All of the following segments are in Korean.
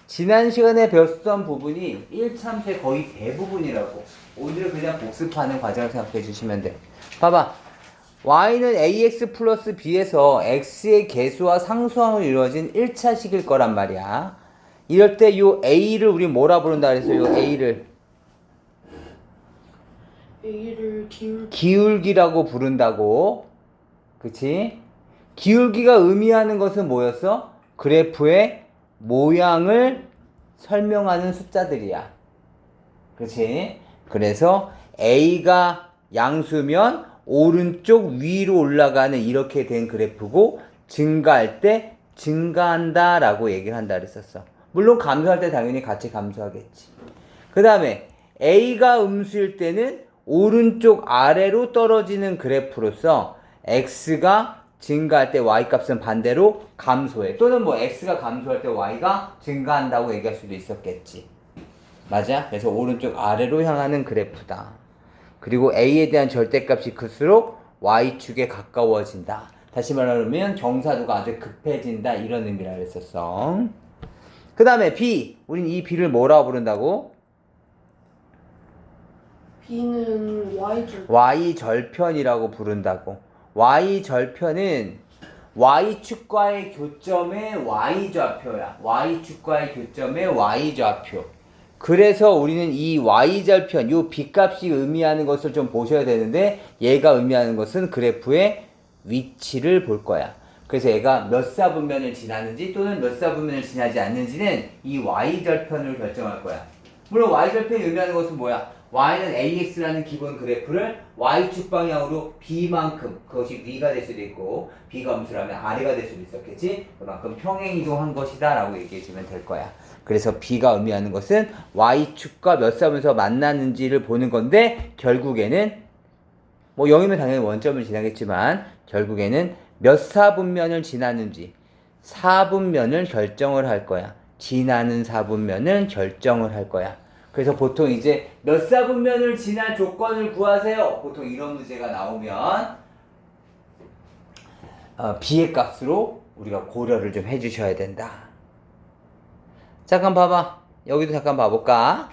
지난 시간에 배웠던 부분이 1참수의 거의 대부분이라고. 오늘은 그냥 복습하는 과정을 생각해 주시면 돼. 봐봐. y는 ax 플러스 b에서 x의 개수와 상수항으로 이루어진 1차식일 거란 말이야. 이럴 때 요 a를 우리 뭐라 부른다 그랬어? 요 a를 기울기라고 부른다고. 그치? 기울기가 의미하는 것은 뭐였어? 그래프의 모양을 설명하는 숫자들이야. 그치? 그래서 a가 양수면 오른쪽 위로 올라가는 이렇게 된 그래프고, 증가할 때 증가한다 라고 얘기를 한다 그랬었어. 물론 감소할 때 당연히 같이 감소하겠지. 그 다음에 a가 음수일 때는 오른쪽 아래로 떨어지는 그래프로서 x가 증가할 때 y값은 반대로 감소해. 또는 뭐 x가 감소할 때 y가 증가한다고 얘기할 수도 있었겠지. 맞아? 그래서 오른쪽 아래로 향하는 그래프다. 그리고 a에 대한 절대값이 클수록 y축에 가까워진다. 다시 말하면 정사도가 아주 급해진다. 이런 의미라 그랬었어. 그 다음에 b. 우린 이 b를 뭐라고 부른다고? b는 y절편. y절편이라고 부른다고. y절편은 y축과의 교점의 y좌표야. y축과의 교점의 y좌표. 그래서 우리는 이 y절편, 요 b값이 의미하는 것을 좀 보셔야 되는데, 얘가 의미하는 것은 그래프의 위치를 볼 거야. 그래서 얘가 몇 사분면을 지나는지 또는 몇 사분면을 지나지 않는지는 이 y절편으로 결정할 거야. 물론 y절편이 의미하는 것은 뭐야? y는 ax라는 기본 그래프를 y축 방향으로 b만큼, 그것이 위가 될 수도 있고 b가 음수라면 아래가 될 수도 있었겠지. 그만큼 평행이동한 것이다 라고 얘기해주면 될 거야. 그래서 b가 의미하는 것은 y축과 몇 사분에서 만나는지를 보는 건데, 결국에는 뭐 0이면 당연히 원점을 지나겠지만 결국에는 몇 사분면을 지나는지 사분면을 결정을 할 거야. 지나는 사분면을 결정을 할 거야. 그래서 보통 이제 몇 사분면을 지날 조건을 구하세요. 보통 이런 문제가 나오면 b의 값으로 우리가 고려를 좀 해주셔야 된다. 잠깐 봐봐. 여기도 잠깐 봐볼까?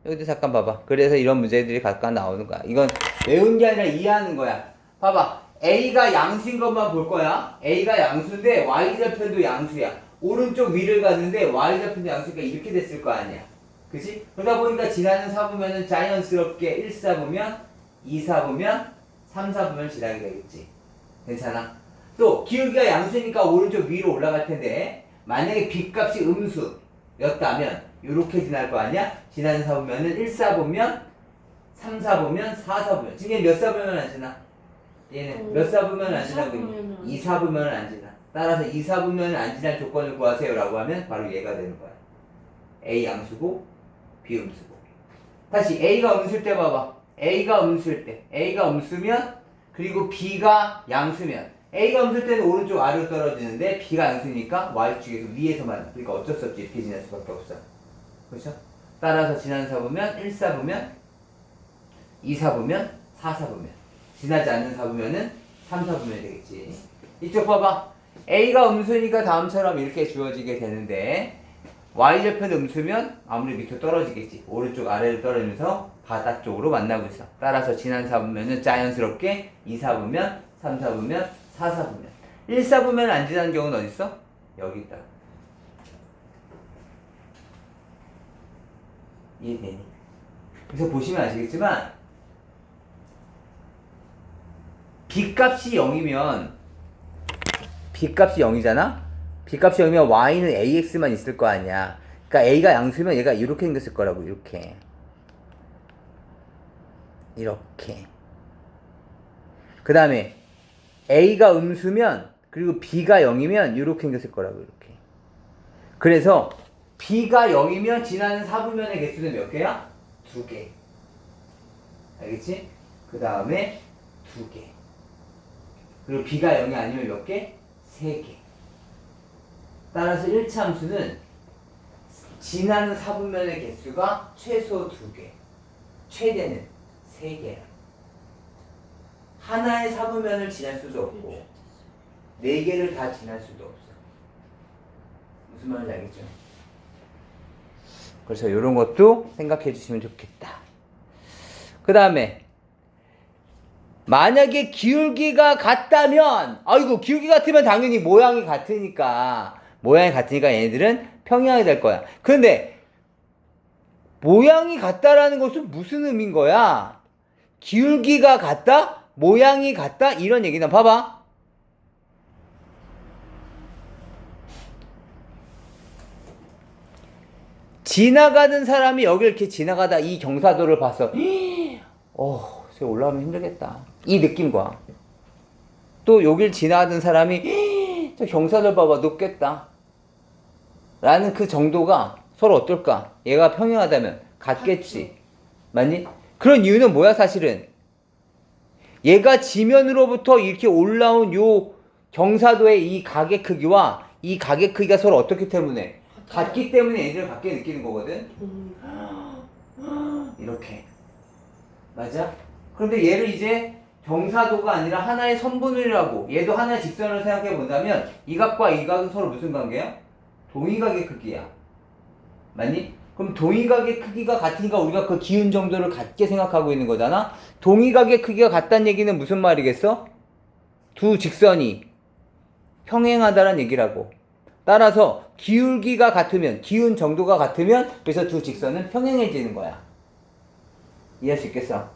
여기도 잠깐 봐봐. 그래서 이런 문제들이 가끔 나오는 거야. 이건 외운 게 아니라 이해하는 거야. 봐봐. a가 양수인 것만 볼 거야. a가 양수인데 y절편도 양수야. 오른쪽 위를 갔는데 y절편도 양수니까 이렇게 됐을 거 아니야. 그치? 그러다 보니까 지나는 사분면은 자연스럽게 1사분면, 2사분면, 3사분면 지나게 되겠지. 괜찮아? 또 기울기가 양수니까 오른쪽 위로 올라갈 텐데, 만약에 b값이 음수였다면 이렇게 지날 거 아니야? 지나는 사분면은 1사분면, 3사분면, 4사분면. 지금 얘 몇 사분면 안 지나? 얘는 몇 사분면 안 지나고 2사분면을 안 지나. 따라서 2사분면을 안 지날 조건을 구하세요 라고 하면 바로 얘가 되는 거야. A 양수고 B 음수고. 다시 A가 음수일 때 봐봐. A가 음수일 때, A가 음수면 그리고 B가 양수면, A가 음수일 때는 오른쪽 아래로 떨어지는데 B가 양수니까 Y축에서 위에서만, 그러니까 어쩔 수 없이 이렇게 지날 수밖에 없어. 그렇죠? 따라서 지나는 사분면 1사분면, 2사분면, 4사분면. 지나지 않는 사분면은 3사분면이 되겠지. 이쪽 봐봐. A가 음수니까 다음처럼 이렇게 주어지게 되는데, y절편 음수면 아무리 밑으로 떨어지겠지. 오른쪽 아래로 떨어지면서 바닥 쪽으로 만나고 있어. 따라서 지난 사분면은 자연스럽게 2사분면, 3사분면, 4사분면. 1사분면 안 지나는 경우는 어디 있어? 여기 있다. 이해되니? 그래서 보시면 아시겠지만 b값이 0이면 b값이 0이잖아? b값이 0이면 y는 ax만 있을 거 아니야. 그러니까 a가 양수면 얘가 이렇게 생겼을 거라고. 이렇게 그 다음에 a가 음수면 그리고 b가 0이면 이렇게 생겼을 거라고. 이렇게. 그래서 b가 0이면 지나는 사분면의 개수는 몇 개야? 2개. 알겠지? 그 다음에 2개. 그리고 b가 0이 아니면 몇 개? 3개. 따라서 1차함수는 지나는 사분면의 개수가 최소 2개, 최대는 3개야. 하나의 사분면을 지날 수도 없고 4개를 다 지날 수도 없어. 무슨 말인지 알겠죠? 그래서 이런 것도 생각해 주시면 좋겠다. 그 다음에 만약에 기울기가 같다면, 아이고 기울기 같으면 당연히 모양이 같으니까 얘네들은 평행하게 될 거야. 그런데 모양이 같다라는 것은 무슨 의미인 거야? 기울기가 같다? 모양이 같다? 이런 얘기나 봐봐. 지나가는 사람이 여기 이렇게 지나가다 이 경사도를 봤어. 저 올라가면 힘들겠다. 이 느낌과 또 여길 지나가던 사람이 저 경사도를 봐봐 높겠다. 라는 그 정도가 서로 어떨까? 얘가 평행하다면 같겠지. 맞니? 그런 이유는 뭐야 사실은? 얘가 지면으로부터 이렇게 올라온 요 경사도의 이 각의 크기와 이 각의 크기가 서로 어떻기 때문에? 같기 때문에 얘들을 같게 느끼는 거거든. 이렇게. 맞아? 그런데 얘를 이제 경사도가 아니라 하나의 선분율이라고, 얘도 하나의 직선을 생각해 본다면 이 각과 이 각은 서로 무슨 관계야? 동의각의 크기야. 맞니? 그럼 동의각의 크기가 같으니까 우리가 그 기운 정도를 같게 생각하고 있는 거잖아. 동의각의 크기가 같다는 얘기는 무슨 말이겠어? 두 직선이 평행하다는 얘기라고. 따라서 기울기가 같으면, 기운 정도가 같으면 그래서 두 직선은 평행해지는 거야. 이해할 수 있겠어?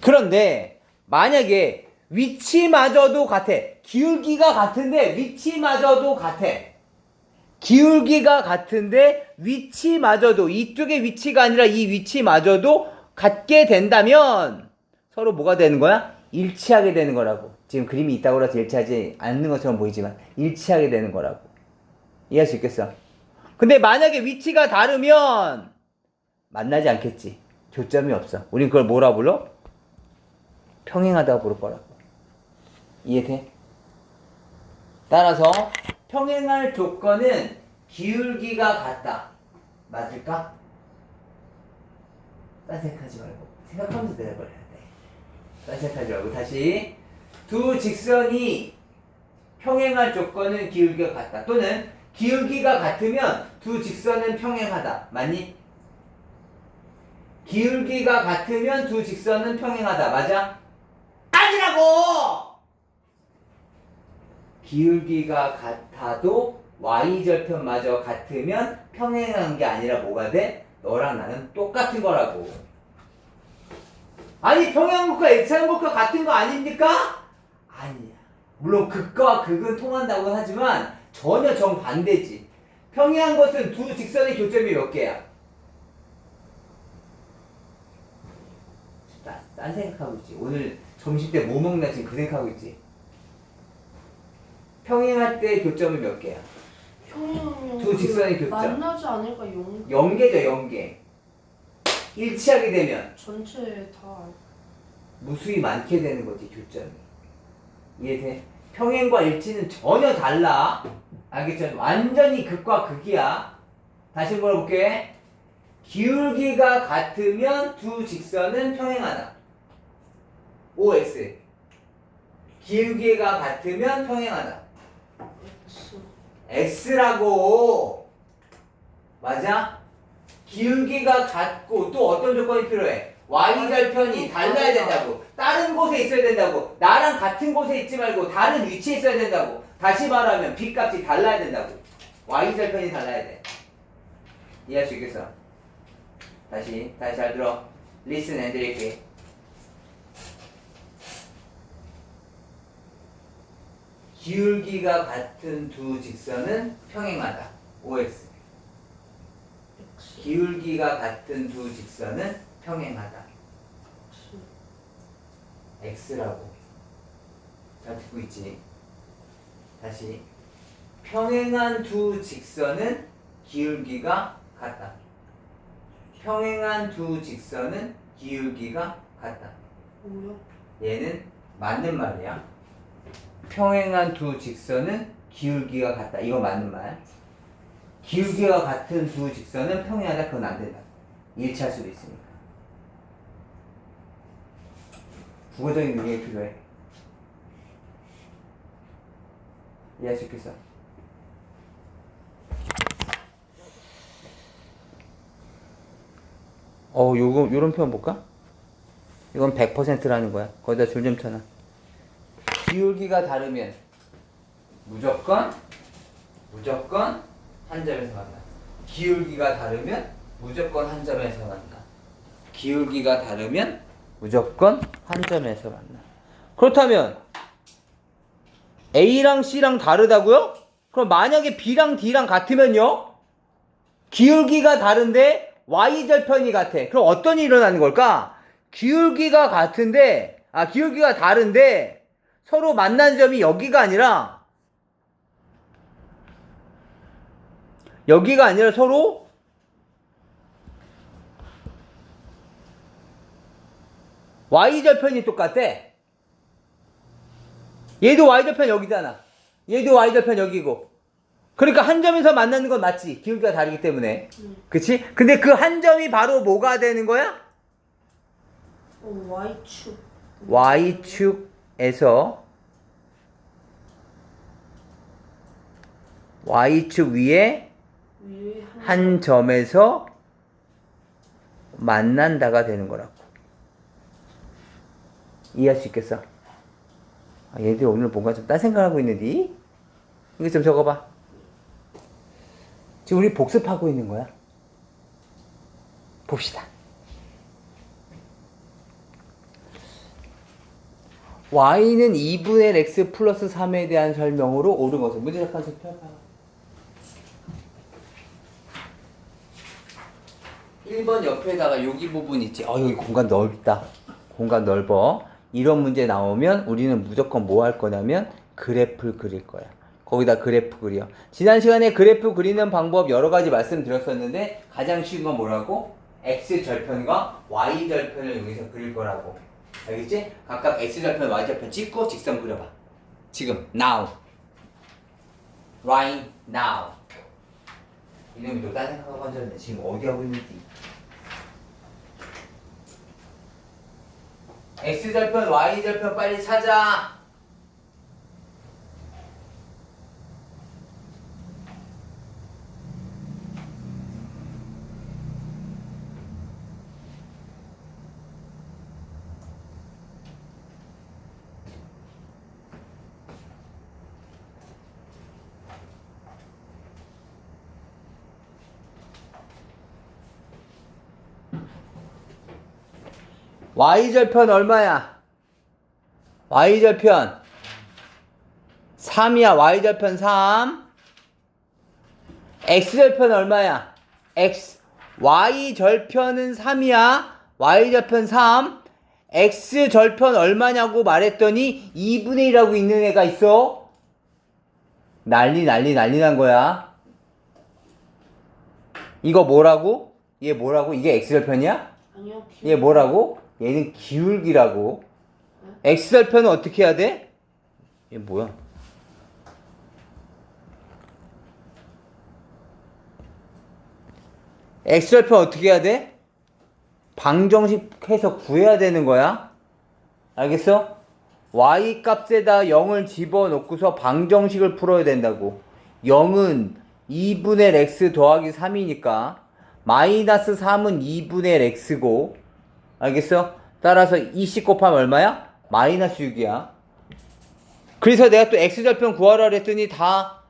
그런데 만약에 위치마저도 같아. 기울기가 같은데 위치마저도 같아. 기울기가 같은데 위치마저도, 이쪽의 위치가 아니라 이 위치마저도 같게 된다면 서로 뭐가 되는 거야? 일치하게 되는 거라고. 지금 그림이 있다고 해서 일치하지 않는 것처럼 보이지만 일치하게 되는 거라고. 이해할 수 있겠어? 근데 만약에 위치가 다르면 만나지 않겠지. 교점이 없어. 우린 그걸 뭐라 불러? 평행하다고 부를 거라고. 이해돼? 따라서 평행할 조건은 기울기가 같다. 맞을까? 딴색하지 말고 생각하면서 내려버려야 돼. 딴색하지 말고 다시 두 직선이 평행할 조건은 기울기가 같다. 또는 기울기가 같으면 두 직선은 평행하다. 맞니? 기울기가 같으면 두 직선은 평행하다. 맞아? 아니라고! 기울기가 같아도 y절편마저 같으면 평행한 게 아니라 뭐가 돼? 너랑 나는 똑같은 거라고. 아니 평행함과 일차항과 같은 거 아닙니까? 아니야. 물론 극과 극은 통한다고 하지만 전혀 정반대지. 평행한 것은 두 직선의 교점이 몇 개야? 딴 생각하고 있지. 오늘 점심때 뭐 먹나 지금 그 생각하고 있지. 평행할 때 교점은 몇 개야? 평행하면 두 직선의 교점. 만나지 않을까? 0개죠, 0개. 일치하게 되면 전체 다 무수히 많게 되는 거지, 교점이. 이해돼? 평행과 일치는 전혀 달라. 알겠죠? 완전히 극과 극이야. 다시 물어볼게. 기울기가 같으면 두 직선은 평행하다. OX. 기울기가 같으면 평행하다. X라고. 맞아? 기울기가 같고 또 어떤 조건이 필요해? Y절편이 달라야 된다고. 다른 곳에 있어야 된다고. 나랑 같은 곳에 있지 말고 다른 위치에 있어야 된다고. 다시 말하면 B값이 달라야 된다고. Y절편이 달라야 돼. 이해할 수 있겠어? 다시 잘 들어. Listen and repeat. 기울기가 같은 두 직선은 평행하다. OX. 기울기가 같은 두 직선은 평행하다. X라고. 잘 듣고 있지? 다시. 평행한 두 직선은 기울기가 같다. 평행한 두 직선은 기울기가 같다. 뭐야? 얘는 맞는 말이야. 평행한 두 직선은 기울기가 같다. 이거 맞는 말. 기울기가 같은 두 직선은 평행하다. 그건 안 된다. 일치할 수도 있으니까. 국어적인 능력이 필요해. 이해할 수 있겠어? 요런 표현 볼까? 이건 100%라는 거야. 거기다 줄 좀 쳐놔. 기울기가 다르면 무조건 한 점에서 만나. 기울기가 다르면 무조건 한 점에서 만나. 기울기가 다르면 무조건 한 점에서 만나. 그렇다면 A랑 C랑 다르다고요? 그럼 만약에 B랑 D랑 같으면요? 기울기가 다른데 Y절편이 같아. 그럼 어떤 일이 일어나는 걸까? 기울기가 다른데 서로 만난 점이 여기가 아니라 서로 Y절편이 똑같대. 얘도 Y절편 여기잖아. 얘도 Y절편 여기고. 그러니까 한 점에서 만나는 건 맞지. 기울기가 다르기 때문에. 그치? 근데 그 한 점이 바로 뭐가 되는 거야? Y축. Y축에서 Y축 위에 위에 한 점에서 만난다가 되는 거라고. 이해할 수 있겠어? 얘들 오늘 뭔가 좀 딴 생각하고 있는데? 이거 좀 적어봐. 지금 우리 복습하고 있는 거야. 봅시다. y는 2분의 x 플러스 3에 대한 설명으로 옳은 것을. 문제 잠깐 좀 펴봐. 1번 옆에다가 여기 부분 있지. 여기 공간 넓다. 공간 넓어. 이런 문제 나오면 우리는 무조건 뭐 할 거냐면 그래프를 그릴 거야. 거기다 그래프 그려. 지난 시간에 그래프 그리는 방법 여러 가지 말씀드렸었는데 가장 쉬운 건 뭐라고? x절편과 y절편을 여기서 그릴 거라고. 알겠지? 각각 x절편, y절편 찍고 직선 그려봐. 지금 now, right now. 이놈이 또 딴 생각하고 앉았네. 지금 어디 하고 있는지. x절편, y절편 빨리 찾아. y절편 얼마야? y절편 3이야. y절편 3. x절편 얼마야? y절편은 3이야. y절편 3. x절편 얼마냐고 말했더니 2분의 1하고 있는 애가 있어. 난리 난 거야. 이거 뭐라고? 얘 뭐라고? 이게 x절편이야? 아니요. 얘 뭐라고? 얘는 기울기라고. x절편은 어떻게 해야 돼? 얘 뭐야? x절편 어떻게 해야 돼? 방정식 해서 구해야 되는 거야. 알겠어? y 값에다 0을 집어넣고서 방정식을 풀어야 된다고. 0은 2분의 x 더하기 3이니까 마이너스 3은 2분의 x고. 알겠어? 따라서 20 곱하면 얼마야? 마이너스 6이야. 그래서 내가 또 x절편 구하라 그랬더니 다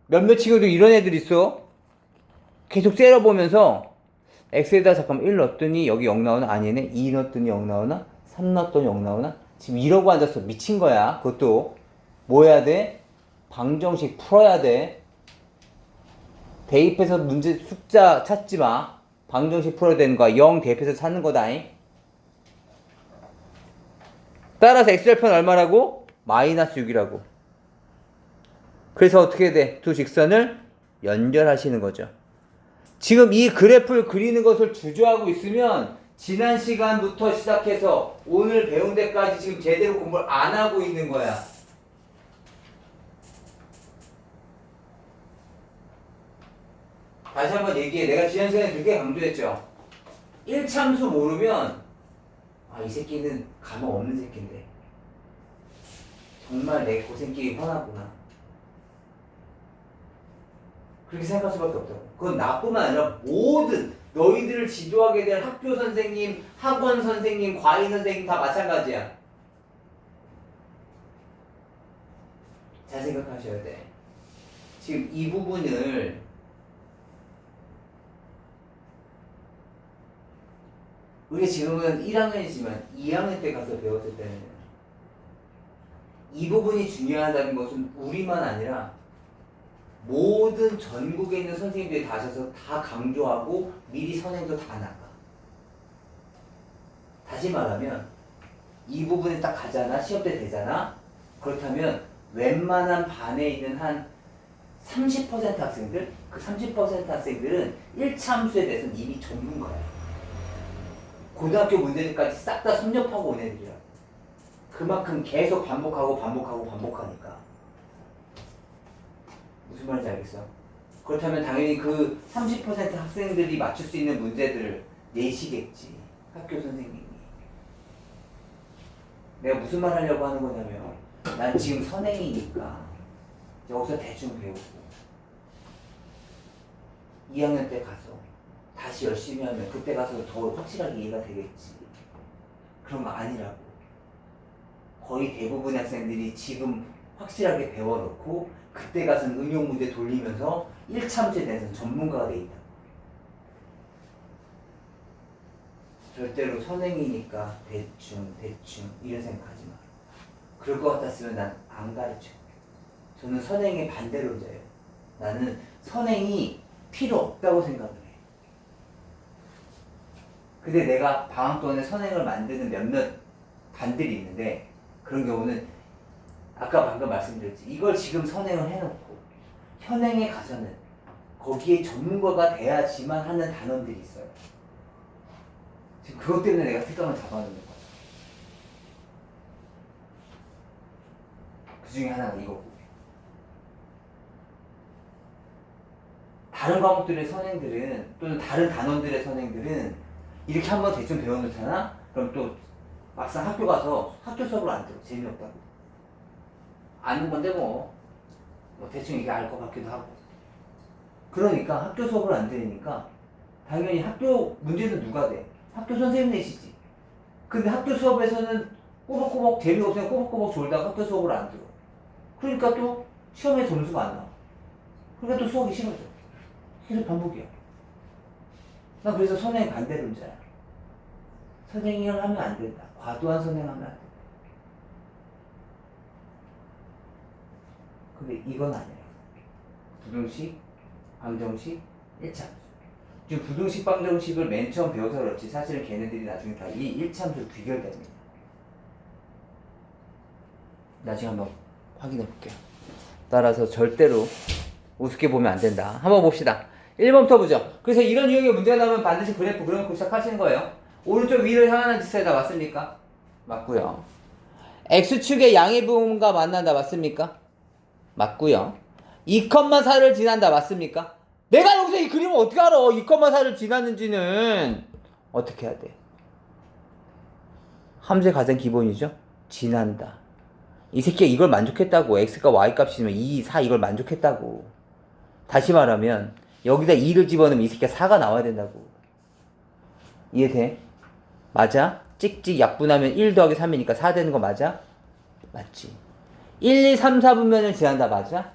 몇몇 친구도 이런 애들 있어. 계속 째려보면서 x에다 잠깐만 1 넣었더니 여기 0 나오나? 아니네. 2 넣었더니 0 나오나? 3 넣었더니 0 나오나? 지금 이러고 앉았어. 미친 거야. 그것도 뭐 해야 돼? 방정식 풀어야 돼. 대입해서 문제 숫자 찾지 마. 방정식 풀어야 되는 거야. 0 대입해서 찾는 거다잉. 따라서 x절편 얼마라고? 마이너스 6이라고. 그래서 어떻게 돼? 두 직선을 연결하시는 거죠. 지금 이 그래프를 그리는 것을 주저하고 있으면 지난 시간부터 시작해서 오늘 배운 데까지 지금 제대로 공부를 안 하고 있는 거야. 다시 한번 얘기해. 내가 지난 시간에 되게 강조했죠. 1참수 모르면 이 새끼는 감흥 없는 새끼인데 정말 내 고생길이 훤하구나. 그렇게 생각할 수밖에 없다고. 그건 나뿐만 아니라 모든 너희들을 지도하게 될 학교 선생님, 학원 선생님, 과외 선생님 다 마찬가지야. 잘 생각하셔야 돼. 지금 이 부분을 우리 지금은 1학년이지만 2학년 때 가서 배웠을 때는 이 부분이 중요하다는 것은 우리만 아니라 모든 전국에 있는 선생님들이 다 하셔서 다 강조하고 미리 선행도 다 나가. 다시 말하면 이 부분에 딱 가잖아. 시험 때 되잖아. 그렇다면 웬만한 반에 있는 한 30% 학생들, 그 30% 학생들은 1차 함수에 대해서는 이미 전문가야. 고등학교 문제들까지 싹 다 섭렵하고 온 애들이야. 그만큼 계속 반복하니까. 무슨 말인지 알겠어? 그렇다면 당연히 그 30% 학생들이 맞출 수 있는 문제들을 내시겠지. 학교 선생님이. 내가 무슨 말 하려고 하는 거냐면 난 지금 선행이니까 여기서 대충 배우고 2학년 때 가서 다시 열심히 하면 그때 가서 더 확실하게 이해가 되겠지. 그런 거 아니라고. 거의 대부분의 학생들이 지금 확실하게 배워놓고 그때 가서는 응용 문제 돌리면서 1차 함수에 대해서는 전문가가 돼 있다. 절대로 선행이니까 대충 이런 생각하지 마. 그럴 것 같았으면 난 안 가르쳐. 저는 선행의 반대론자예요. 나는 선행이 필요 없다고 생각을 해. 근데 내가 방학 동안에 선행을 만드는 몇몇 반들이 있는데 그런 경우는 아까 방금 말씀드렸지. 이걸 지금 선행을 해놓고 현행에 가서는 거기에 전문가가 돼야지만 하는 단원들이 있어요. 지금 그것 때문에 내가 특강을 잡아놓는 거야. 그 중에 하나가 이거고. 다른 과목들의 선행들은 또는 다른 단원들의 선행들은 이렇게 한번 대충 배워놓잖아? 그럼 또 막상 학교 가서 학교 수업을 안 들어. 재미없다고. 아는 건데 뭐 대충 이게 알 것 같기도 하고. 그러니까 학교 수업을 안 들으니까 당연히 학교 문제는 누가 돼? 학교 선생님 내시지. 근데 학교 수업에서는 꼬박꼬박 재미없으면 꼬박꼬박 졸다가 학교 수업을 안 들어. 그러니까 또 시험에 점수가 안 나와. 그러니까 또 수업이 싫어져. 계속 반복이야. 난 그래서 선행 반대론자야. 선행을 하면 안 된다. 과도한 선행하면 안 된다. 근데 이건 아니야. 부등식, 방정식, 1차 함수. 지금 부등식, 방정식을 맨 처음 배워서 그렇지 사실은 걔네들이 나중에 다 이 1차 함수로 귀결됩니다. 나중에 한번 확인해 볼게요. 따라서 절대로 우습게 보면 안 된다. 한번 봅시다. 1번부터 보죠. 그래서 이런 유형의 문제가 나오면 반드시 그래프 그려놓고 시작하시는 거예요. 오른쪽 위를 향하는 지세다 맞습니까? 맞고요. X축의 양의 부분과 만난다 맞습니까? 맞고요. 2,4를 지난다 맞습니까? 내가 여기서 이 그림을 어떻게 알아? 2,4를 지났는지는 어떻게 해야 돼? 함수의 가장 기본이죠? 지난다. 이 새끼가 이걸 만족했다고. x가 y 값이면 2, 4 이걸 만족했다고. 다시 말하면 여기다 2를 집어넣으면 이 새끼가 4가 나와야 된다고. 이해돼? 맞아? 찍찍 약분하면 1 더하기 3이니까 4 되는 거 맞아? 맞지. 1, 2, 3, 4분면을 지난다 맞아?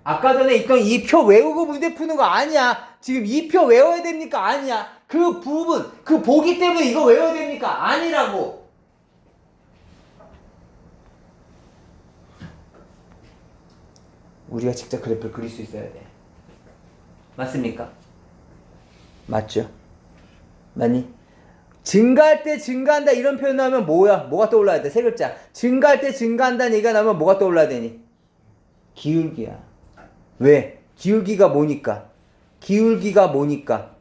아까 전에 있던 이 표 외우고 문제 푸는 거 아니야. 지금 이 표 외워야 됩니까? 아니야. 그 부분, 그 보기 때문에 이거 외워야 됩니까? 아니라고. 우리가 직접 그래프를 그릴 수 있어야 돼. 맞습니까? 맞죠? 맞니? 증가할 때 증가한다 이런 표현 나오면 뭐야? 뭐가 떠올라야 돼? 세 글자. 증가할 때 증가한다는 얘기가 나오면 뭐가 떠올라야 되니? 기울기야. 왜? 기울기가 뭐니까? 기울기가 뭐니까?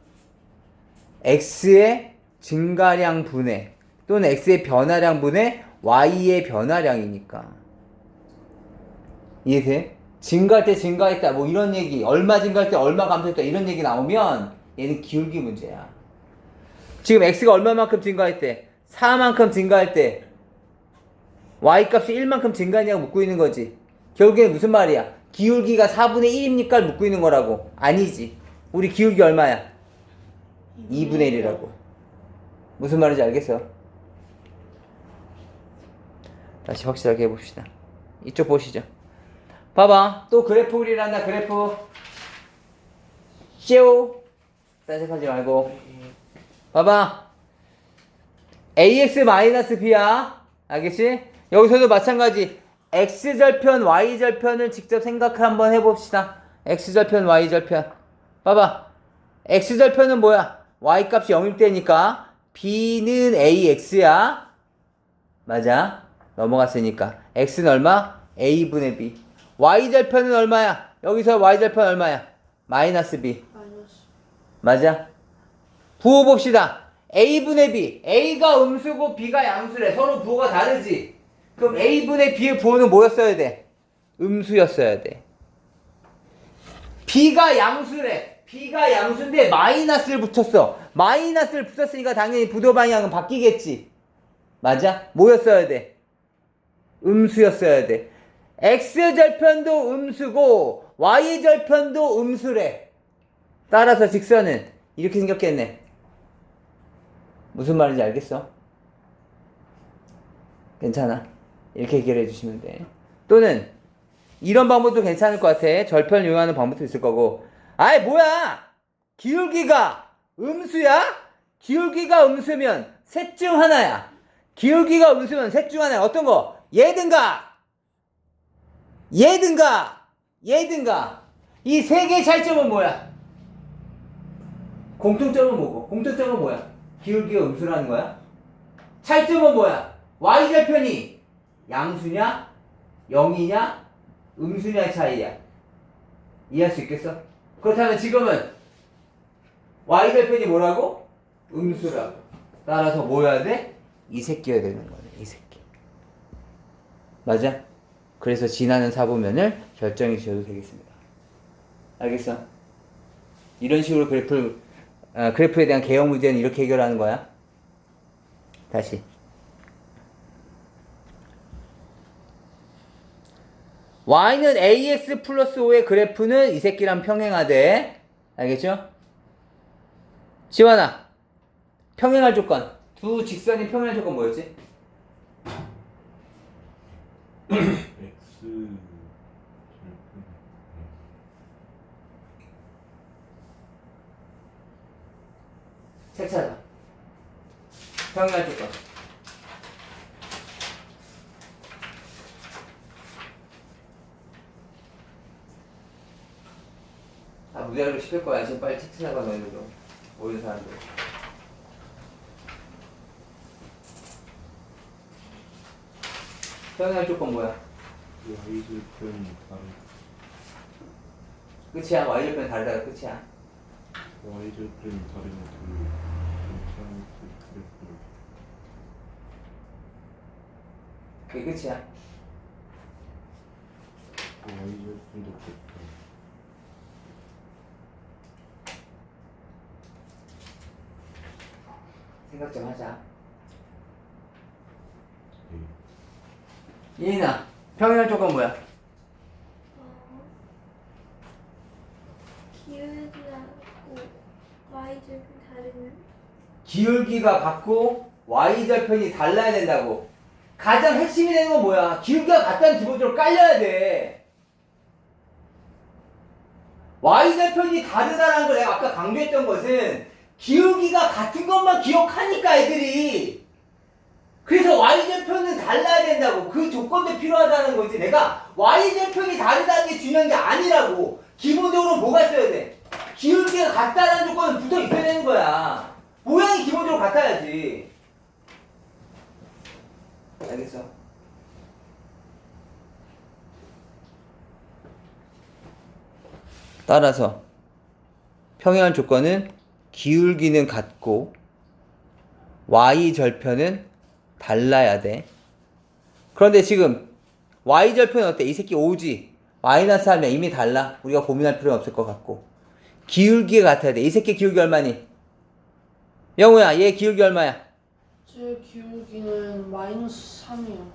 x의 증가량 분의 또는 x의 변화량 분의 y의 변화량이니까. 이해돼? 증가할 때 증가했다 뭐 이런 얘기, 얼마 증가할 때 얼마 감소했다 이런 얘기 나오면 얘는 기울기 문제야. 지금 x가 얼마만큼 증가했대? 4만큼 증가할 때 y값이 1만큼 증가했냐고 묻고 있는 거지. 결국에는 무슨 말이야? 기울기가 4분의 1입니까? 묻고 있는 거라고. 아니지. 우리 기울기 얼마야? 2분의 1이라고. 무슨 말인지 알겠어? 다시 확실하게 해봅시다. 이쪽 보시죠. 봐봐. 또 그래프 그리란다. 그래프. 쇼. 따색하지 말고. 봐봐. ax-b야. 알겠지? 여기서도 마찬가지. x절편, y절편을 직접 생각 한번 해봅시다. x절편, y절편. 봐봐. x절편은 뭐야? y값이 0일 때니까 b는 ax야. 맞아. 넘어갔으니까. x는 얼마? a분의 b. y절편은 얼마야? 여기서 y절편 얼마야? 마이너스 b. 마이너스. 맞아. 부호 봅시다. a분의 b. a가 음수고 b가 양수래. 서로 부호가 다르지. 그럼 a분의 b의 부호는 뭐였어야 돼? 음수였어야 돼. b가 양수래. b가 양수인데 마이너스를 붙였어. 마이너스를 붙였으니까 당연히 부도 방향은 바뀌겠지. 맞아? 뭐였어야 돼? 음수였어야 돼. x절편도 음수고 y절편도 음수래. 따라서 직선은 이렇게 생겼겠네. 무슨 말인지 알겠어? 괜찮아. 이렇게 해결해 주시면 돼. 또는 이런 방법도 괜찮을 것 같아. 절편 이용하는 방법도 있을 거고. 아이 뭐야, 기울기가 음수야? 기울기가 음수면 셋 중 하나야. 기울기가 음수면 셋 중 하나야. 어떤 거? 얘든가 얘든가. 이 세 개의 차이점은 뭐야? 공통점은 뭐고? 공통점은 뭐야? 기울기가 음수라는 거야? 차이점은 뭐야? y절편이 양수냐? 0이냐? 음수냐의 차이야. 이해할 수 있겠어? 그렇다면 지금은 y절편이 뭐라고? 음수라고. 따라서 뭐여야 돼? 이 새끼여야 되는 거네. 이 새끼. 맞아? 그래서 지나는 사보면을 결정해 주셔도 되겠습니다. 알겠어? 이런 식으로 그래프에 대한 개형 문제는 이렇게 해결하는 거야. 다시. y는 ax 플러스 5의 그래프는 이 새끼랑 평행하되. 알겠죠? 지환아, 평행할 조건. 두 직선이 평행할 조건 뭐였지? X 책 찾아. 평행할 조건. 아, 무대하기로 시킬 거야. 지금 빨리 책 찾아봐, 너희들도. 모르는 사람들. 평행할 조건 뭐야? Y절편 다른 끝이야. y절편 다르다가 끝이야. Y절편 다른 괜찮은 그래프를 그게 끝이야. Y절편도 그래프 생각 좀 하자. 네. 예인아, 평행할 조건 뭐야? 기울기하고 y절편 다르면 기울기가 같고 y절편이 달라야 된다고. 가장 핵심이 되는 건 뭐야? 기울기가 같다는 기본적으로 깔려야 돼. y절편이 다르다라는 걸 내가 아까 강조했던 것은 기울기가 같은 것만 기억하니까 애들이. 그래서 y절편은 달라야 된다고. 그 조건도 필요하다는 거지. 내가 y절편이 다르다는 게 중요한 게 아니라고. 기본적으로 뭐가 있어야 돼? 기울기가 같다는 조건은 붙어 있어야 되는 거야. 모양이 기본적으로 같아야지. 알겠어? 따라서 평행한 조건은 기울기는 같고 y절편은 달라야 돼. 그런데 지금 y절편은 어때? 이 새끼 5지? 마이너스 하면 이미 달라. 우리가 고민할 필요는 없을 것 같고. 기울기가 같아야 돼. 이 새끼 기울기 얼마니? 영우야, 얘 기울기 얼마야? 제 기울기는 마이너스 3이요.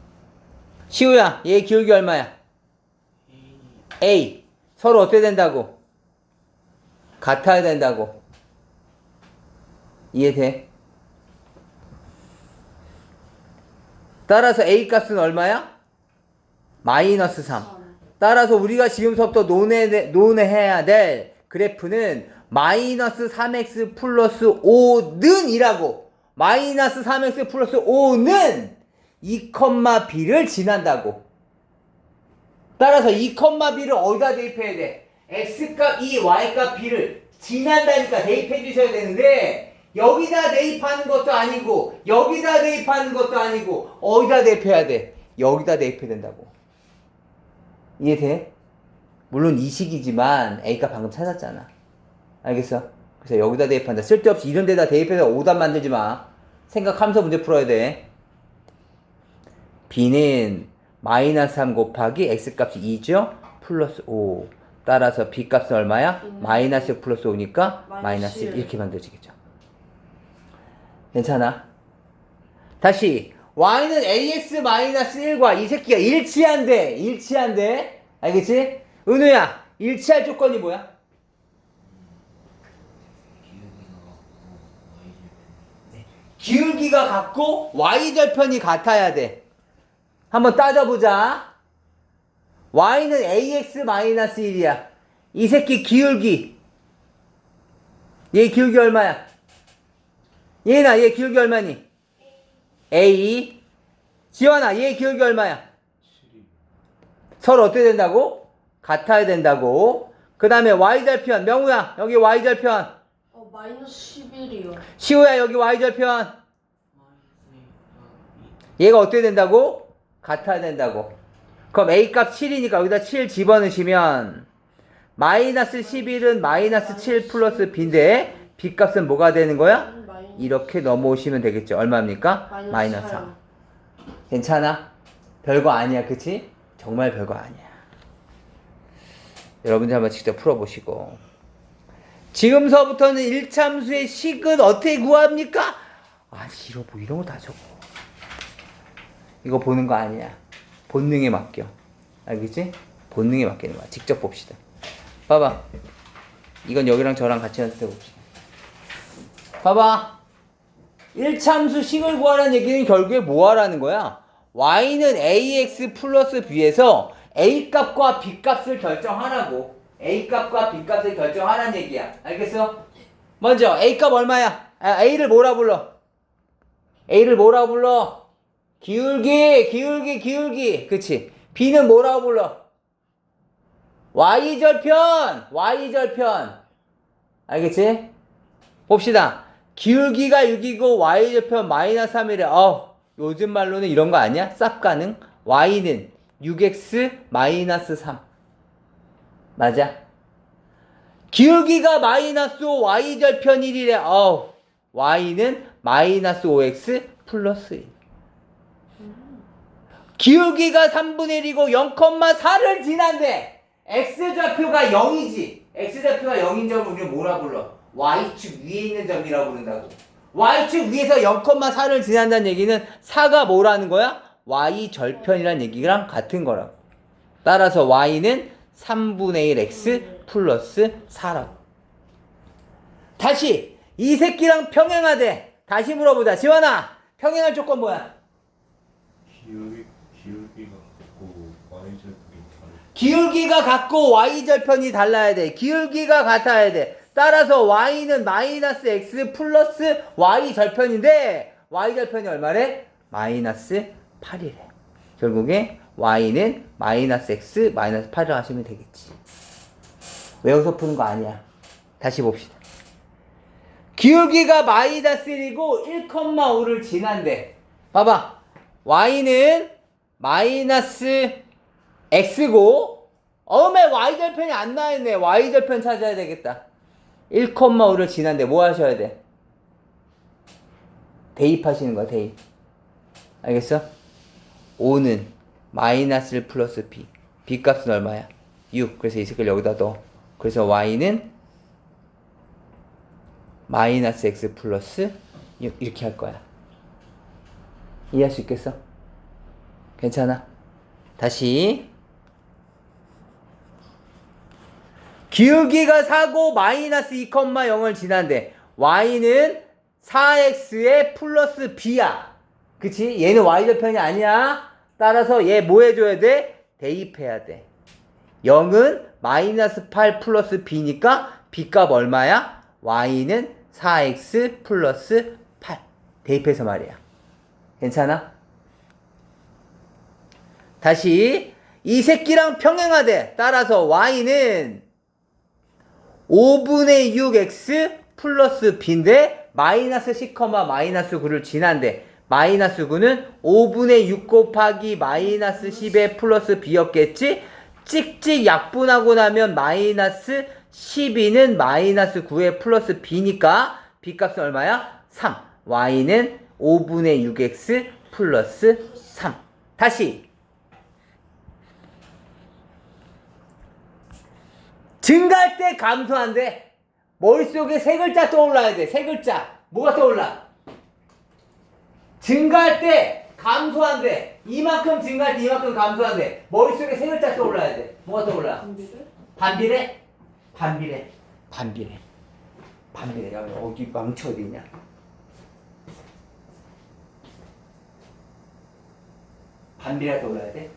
시우야, 얘 기울기 얼마야? A. 서로 어떻게 된다고? 같아야 된다고. 이해돼? 따라서 A 값은 얼마야? 마이너스 3. 따라서 우리가 지금서부터 논해야 될 그래프는 마이너스 3x 플러스 5는 이라고. 마이너스 3x 플러스 5는 2,b를 지난다고. 따라서 2,b를 어디다 대입해야 돼? x값 2, y값 b를 지난다니까 대입해 주셔야 되는데 여기다 대입하는 것도 아니고 여기다 대입하는 것도 아니고 어디다 대입해야 돼? 여기다 대입해야 된다고. 이해돼? 물론 이 식이지만 A값 방금 찾았잖아. 알겠어? 그래서 여기다 대입한다. 쓸데없이 이런 데다 대입해서 오답 만들지 마. 생각하면서 문제 풀어야 돼. B는 마이너스 3 곱하기 X값이 2죠? 플러스 5. 따라서 B값은 얼마야? 마이너스 6 플러스 5니까 마이너스 1 이렇게 만들어지겠죠. 괜찮아? 다시 Y는 AX-1과 이 새끼가 일치한대. 알겠지? 은우야, 일치할 조건이 뭐야? 기울기가 같고 Y절편이 같아야 돼. 한번 따져보자. Y는 AX-1이야. 이 새끼 기울기. 얘 기울기 얼마야? 얘 기울기 얼마니? A. 지원아, 얘 기울기 얼마야? 7이. 서로 어떻게 된다고? 같아야 된다고. 그 다음에 Y절편. 명우야, 여기 Y절편. 마이너스 11이요. 시우야, 여기 Y절편. 얘가 어떻게 된다고? 같아야 된다고. 그럼 A값 7이니까 여기다 7 집어넣으시면 마이너스 11은 마이너스 7 플러스 B인데 B값은 뭐가 되는 거야? 이렇게 넘어오시면 되겠죠. 얼마입니까? 마이너스 3. 괜찮아? 별거 아니야, 그치? 정말 별거 아니야. 여러분들 한번 직접 풀어보시고. 지금서부터는 1참수의 식은 어떻게 구합니까? 아, 싫어, 뭐 이런 거 다 적어. 이거 보는 거 아니야. 본능에 맡겨. 알겠지? 본능에 맡기는 거야. 직접 봅시다. 봐봐. 이건 여기랑 저랑 같이 연습해 봅시다. 봐봐. 1참수 식을 구하라는 얘기는 결국에 뭐 하라는 거야? Y는 AX 플러스 B에서 A값과 B값을 결정하라고. A값과 B값을 결정하라는 얘기야. 알겠어? 먼저 A값 얼마야? A를 뭐라 불러? A를 뭐라 불러? 기울기. 그치? B는 뭐라고 불러? Y절편. 알겠지? 봅시다. 기울기가 6이고 Y절편 마이너스 3이래. 요즘 말로는 이런 거 아니야? 쌉 가능? Y는 6x 마이너스 3. 맞아? 기울기가 마이너스 5 Y절편 1이래. Y는 마이너스 5x 플러스 1. 기울기가 3분의 1이고 0,4를 지난데 X좌표가 0이지. X좌표가 0인 점을 우리는 뭐라 불러? Y축 위에 있는 점이라고 부른다고. Y축 위에서 0,4를 지난다는 얘기는 4가 뭐라는 거야? Y절편이라는 얘기랑 같은 거라고. 따라서 Y는 3분의 1 X 플러스 4라고. 다시 이 새끼랑 평행하대. 다시 물어보자. 지원아, 평행할 조건 뭐야? 기울기가 같고 Y절편이 다르고. 기울기가 같고 Y절편이 달라야 돼. 기울기가 같아야 돼. 따라서 Y는 마이너스 X 플러스 Y절편인데 Y절편이 얼마래? 마이너스 8이래. 결국에 Y는 마이너스 X 마이너스 8을 하시면 되겠지. 외워서 푸는 거 아니야. 다시 봅시다. 기울기가 마이너스 1이고 1,5를 지난데 봐봐. Y는 마이너스 X고 왜 Y절편이 안 나와있네. Y절편 찾아야 되겠다. 1,5를 지난데 뭐 하셔야 돼? 대입하시는 거야. 대입. 알겠어? 5는 마이너스 1 플러스 B. B값은 얼마야? 6. 그래서 이 색을 여기다 넣어. 그래서 Y는 마이너스 X 플러스 6 이렇게 할 거야. 이해할 수 있겠어? 괜찮아? 다시. 기울기가 4고 마이너스 2,0을 지난데 Y는 4x의 플러스 b야. 그치? 얘는 y절편이 아니야. 따라서 얘 뭐 해줘야 돼? 대입해야 돼. 0은 마이너스 8 플러스 b니까 b값 얼마야? y는 4x 플러스 8. 대입해서 말이야. 괜찮아? 다시 이 새끼랑 평행하대. 따라서 y는 5분의 6x 플러스 b인데 마이너스 10, 마이너스 9를 지난대. 마이너스 9는 5분의 6 곱하기 마이너스 10의 플러스 b였겠지? 찍찍 약분하고 나면 마이너스 12는 마이너스 9의 플러스 b니까 b값은 얼마야? 3. y는 5분의 6x 플러스 3. 다시 증가할 때 감소한대. 머릿속에 세 글자 떠올라야 돼. 세 글자. 뭐가 떠올라? 증가할 때 감소한대. 이만큼 증가할 때 이만큼 감소한대. 머릿속에 세 글자 떠올라야 돼. 뭐가 떠올라? 반비례? 반비례. 반비례. 반비례. 여기 망치 어디 있냐? 반비례가 떠올라야 돼?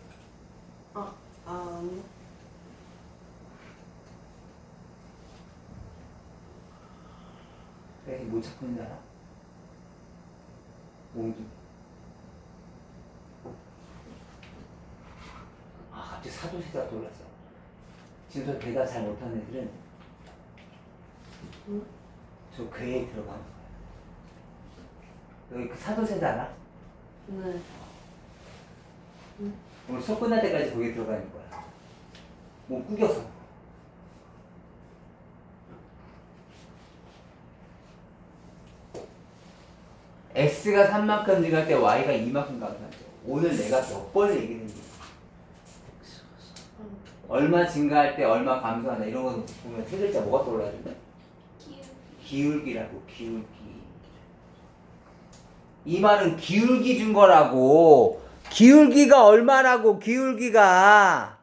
왜 못 찾고 있는 줄 알아? 옹기. 갑자기 사도세자가 떠올랐어. 지금 저 대답 잘 못하는 애들은 저 괴에 들어가는 거야. 여기 그 사도세자 알아? 네. 오늘 수업 끝날 때까지 거기에 들어가는 거야. 몸 구겨서. x가 3만큼 증가할 때 y가 2만큼 감소한대. 오늘 내가 몇 번을 얘기했는지. 얼마 증가할 때 얼마 감소하나 이런 거 보면 세 글자 뭐가 떠올라야 된다? 기울기라고. 기울기. 이 말은 기울기 준 거라고. 기울기가 얼마라고. 기울기가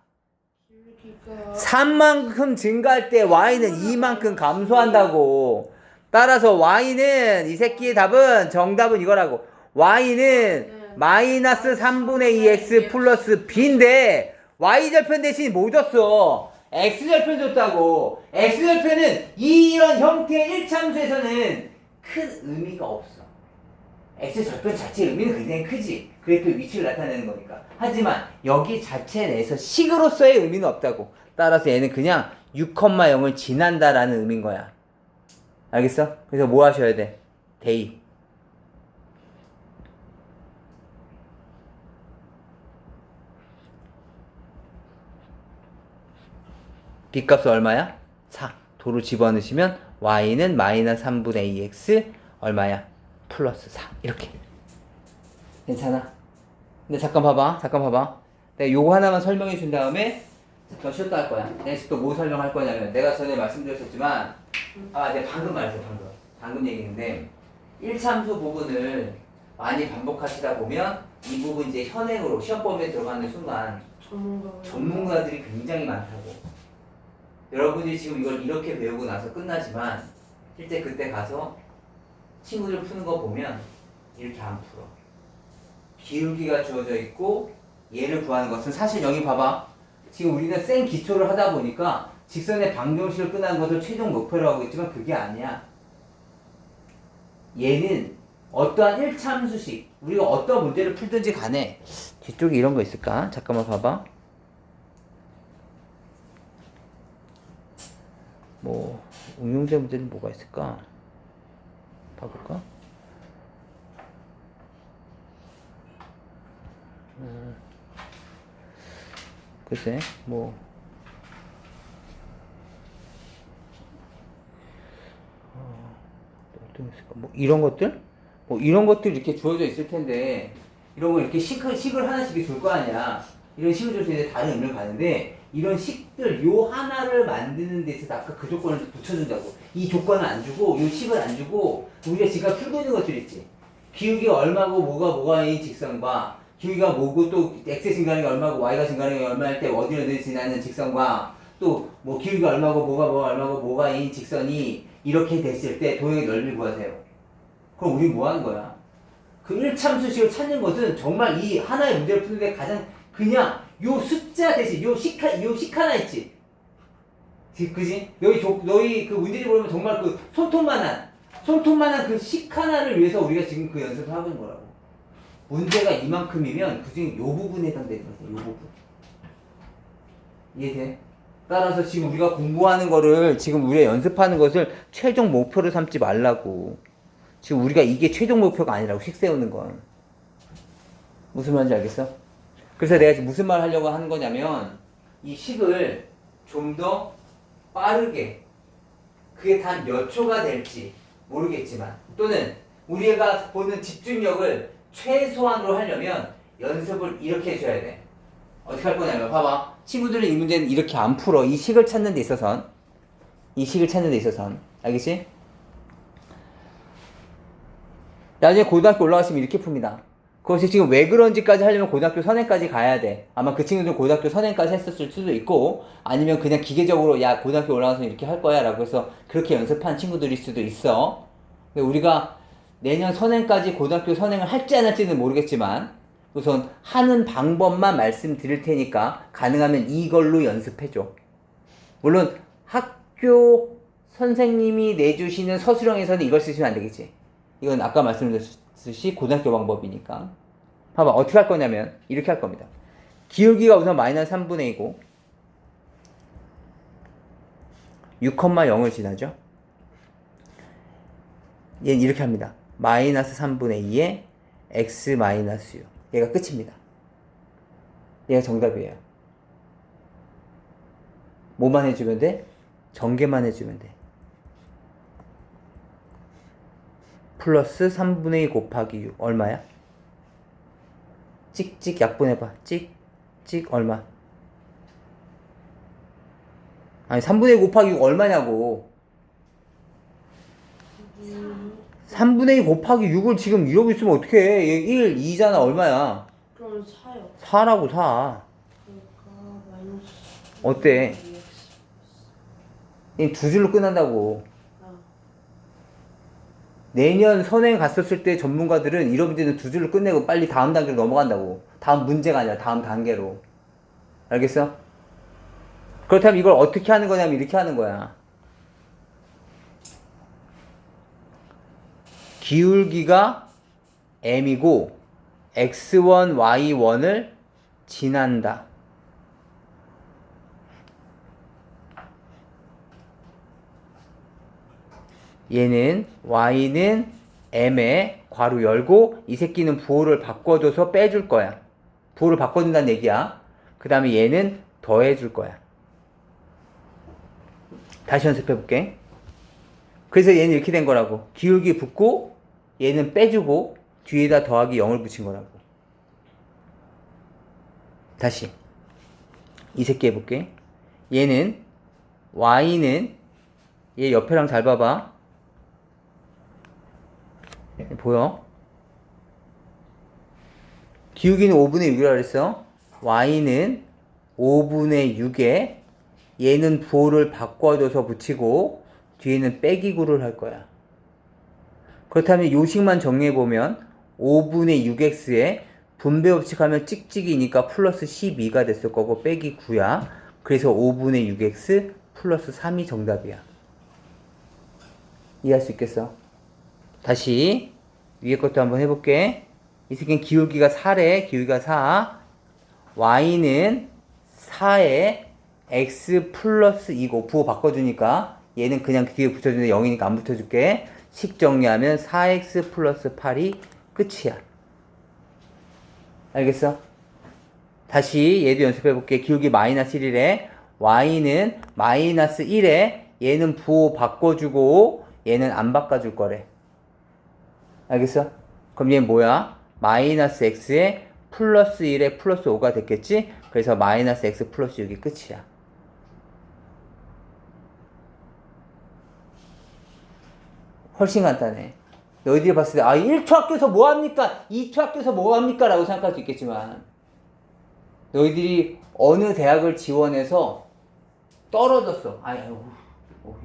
3만큼 증가할 때 y는 2만큼 감소한다고. 따라서 y는 이 새끼의 답은 정답은 이거라고. y는 마이너스 3분의 2x 플러스 b인데 y절편 대신 뭐 줬어? x절편 줬다고. x절편은 이런 형태의 1참수에서는 큰 의미가 없어. x절편 자체의 의미는 굉장히 크지. 그래프 위치를 나타내는 거니까. 하지만 여기 자체 내에서 식으로서의 의미는 없다고. 따라서 얘는 그냥 6,0을 지난다라는 의미인 거야. 알겠어? 그래서 뭐 하셔야 돼? 대입. b값은 얼마야? 4. 도로 집어넣으시면 y는 마이너스 3분의 2x 얼마야? 플러스 4. 이렇게. 괜찮아? 근데 잠깐 봐봐. 내가 요거 하나만 설명해 준 다음에 잠깐 쉬었다 할 거야. 내가 또 뭐 설명할 거냐면 내가 전에 말씀드렸었지만 내가 방금 말했어. 방금 얘기했는데 1참수 부분을 많이 반복하시다 보면 이 부분 이제 현행으로 시험 범위에 들어가는 순간 전문가들이 굉장히 많다고. 여러분들이 지금 이걸 이렇게 배우고 나서 끝나지만 실제 그때 가서 친구들 푸는 거 보면 이렇게 안 풀어. 기울기가 주어져 있고 얘를 구하는 것은 사실 여기 봐봐. 지금 우리는 생 기초를 하다 보니까 직선의 방정식을 끝나는 것을 최종 목표로 하고 있지만 그게 아니야. 얘는 어떠한 1참수식 우리가 어떤 문제를 풀든지 간에 뒤쪽에 이런 거 있을까? 잠깐만 봐봐. 뭐 응용된 문제는 뭐가 있을까? 봐볼까? 글쎄 뭐 어떤 게 있을까? 뭐 이런 것들? 뭐 이런 것들 이렇게 주어져 있을 텐데 이런 거 이렇게 식을 하나씩 줄 거 아니야. 이런 식을 줄 때 이제 다른 의미를 가는데 이런 식들 요 하나를 만드는 데 있어서 아까 그 조건을 붙여준다고. 이 조건을 안 주고 요 식을 안 주고 우리가 지금 풀고 있는 것들 있지. 기울기가 얼마고 뭐가인 직선과 기울기가 뭐고 또 x 증가하는 게 얼마고 y가 증가하는 게 얼마일 때 어디를 지나는 직선과 또 뭐 기울기가 얼마고 뭐가 얼마고 뭐가인 직선이 이렇게 됐을 때 도형의 넓이를 구하세요. 그럼 우리 뭐 하는 거야? 그 1참수식을 찾는 것은 정말 이 하나의 문제를 푸는데 가장 그냥 요 숫자 대신 요 식 하나 있지? 그지? 너희 그 문제집 보면 정말 그 손톱만한 그 식 하나를 위해서 우리가 지금 그 연습을 하고 있는 거라고. 문제가 이만큼이면 그중에 요 부분에 해당되는 거야. 요 부분. 이해돼? 따라서 지금 우리가 공부하는 거를 지금 우리가 연습하는 것을 최종 목표로 삼지 말라고. 지금 우리가 이게 최종 목표가 아니라고 식 세우는 건. 무슨 말인지 알겠어? 그래서 내가 지금 무슨 말 하려고 하는 거냐면 이 식을 좀 더 빠르게 그게 단 몇 초가 될지 모르겠지만 또는 우리가 보는 집중력을 최소한으로 하려면 연습을 이렇게 해줘야 돼. 어떻게 할 거냐면 봐봐. 친구들은 이 문제는 이렇게 안 풀어. 이 식을 찾는 데 있어선 알겠지? 나중에 고등학교 올라가시면 이렇게 풉니다. 그것이 지금 왜 그런지까지 하려면 고등학교 선행까지 가야 돼. 아마 그 친구들은 고등학교 선행까지 했었을 수도 있고 아니면 그냥 기계적으로 야 고등학교 올라가서 이렇게 할 거야 라고 해서 그렇게 연습한 친구들일 수도 있어. 근데 우리가 내년 선행까지 고등학교 선행을 할지 안 할지는 모르겠지만 우선 하는 방법만 말씀드릴 테니까 가능하면 이걸로 연습해줘. 물론 학교 선생님이 내주시는 서술형에서는 이걸 쓰시면 안 되겠지. 이건 아까 말씀드렸듯이 고등학교 방법이니까. 봐봐, 어떻게 할 거냐면 이렇게 할 겁니다. 기울기가 우선 마이너스 3분의 2고 6,0을 지나죠. 얘는 이렇게 합니다. 마이너스 3분의 2에 x 마이너스 6. 얘가 끝입니다. 얘가 정답이에요. 뭐만 해주면 돼? 전개만 해주면 돼. 플러스 3분의 2 곱하기 6 얼마야? 찍찍 약분해봐. 찍찍 얼마? 아니 3분의 2 곱하기 6 얼마냐고. 3분의 2 곱하기 6을 지금 이러고 있으면 어떡해. 얘 1, 2잖아. 얼마야? 그럼 4요. 4라고 4. 그러니까 마이너스. 어때? 얘 두 줄로 끝난다고. 내년 선행 갔었을 때 전문가들은 이런 문제는 두 줄로 끝내고 빨리 다음 단계로 넘어간다고. 다음 문제가 아니라 다음 단계로. 알겠어? 그렇다면 이걸 어떻게 하는 거냐면 이렇게 하는 거야. 기울기가 m이고 x1, y1을 지난다. 얘는 y는 m에 괄호 열고 이 새끼는 부호를 바꿔줘서 빼줄 거야. 부호를 바꿔준다는 얘기야. 그 다음에 얘는 더해줄 거야. 다시 연습해볼게. 그래서 얘는 이렇게 된 거라고. 기울기 붙고 얘는 빼주고 뒤에다 더하기 0을 붙인 거라고. 다시 이 새끼 해볼게. 얘는 y는 얘 옆에랑 잘 봐봐. 보여? 기울기는 5분의 6이라고 그랬어. y는 5분의 6에 얘는 부호를 바꿔줘서 붙이고 뒤에는 빼기 9를 할 거야. 그렇다면 요식만 정리해보면 5분의 6x에 분배 법칙하면 찍찍이니까 플러스 12가 됐을 거고 빼기 9야. 그래서 5분의 6x 플러스 3이 정답이야. 이해할 수 있겠어? 다시 위에 것도 한번 해볼게. 이 새끼는 기울기가 4래. 기울기가 4. y는 4에 x 플러스 2고 부호 바꿔주니까 얘는 그냥 뒤에 붙여주는데 0이니까 안 붙여줄게. 식 정리하면 4x 플러스 8이 끝이야. 알겠어? 다시 얘도 연습해볼게. 기울기 마이너스 1이래. y는 마이너스 1에 얘는 부호 바꿔주고 얘는 안 바꿔줄 거래. 알겠어? 그럼 얘는 뭐야? 마이너스 x에 플러스 1에 플러스 5가 됐겠지? 그래서 마이너스 x 플러스 6이 끝이야. 훨씬 간단해. 너희들이 봤을 때, 1초 학교에서 뭐합니까? 2초 학교에서 뭐합니까? 라고 생각할 수 있겠지만, 너희들이 어느 대학을 지원해서 떨어졌어.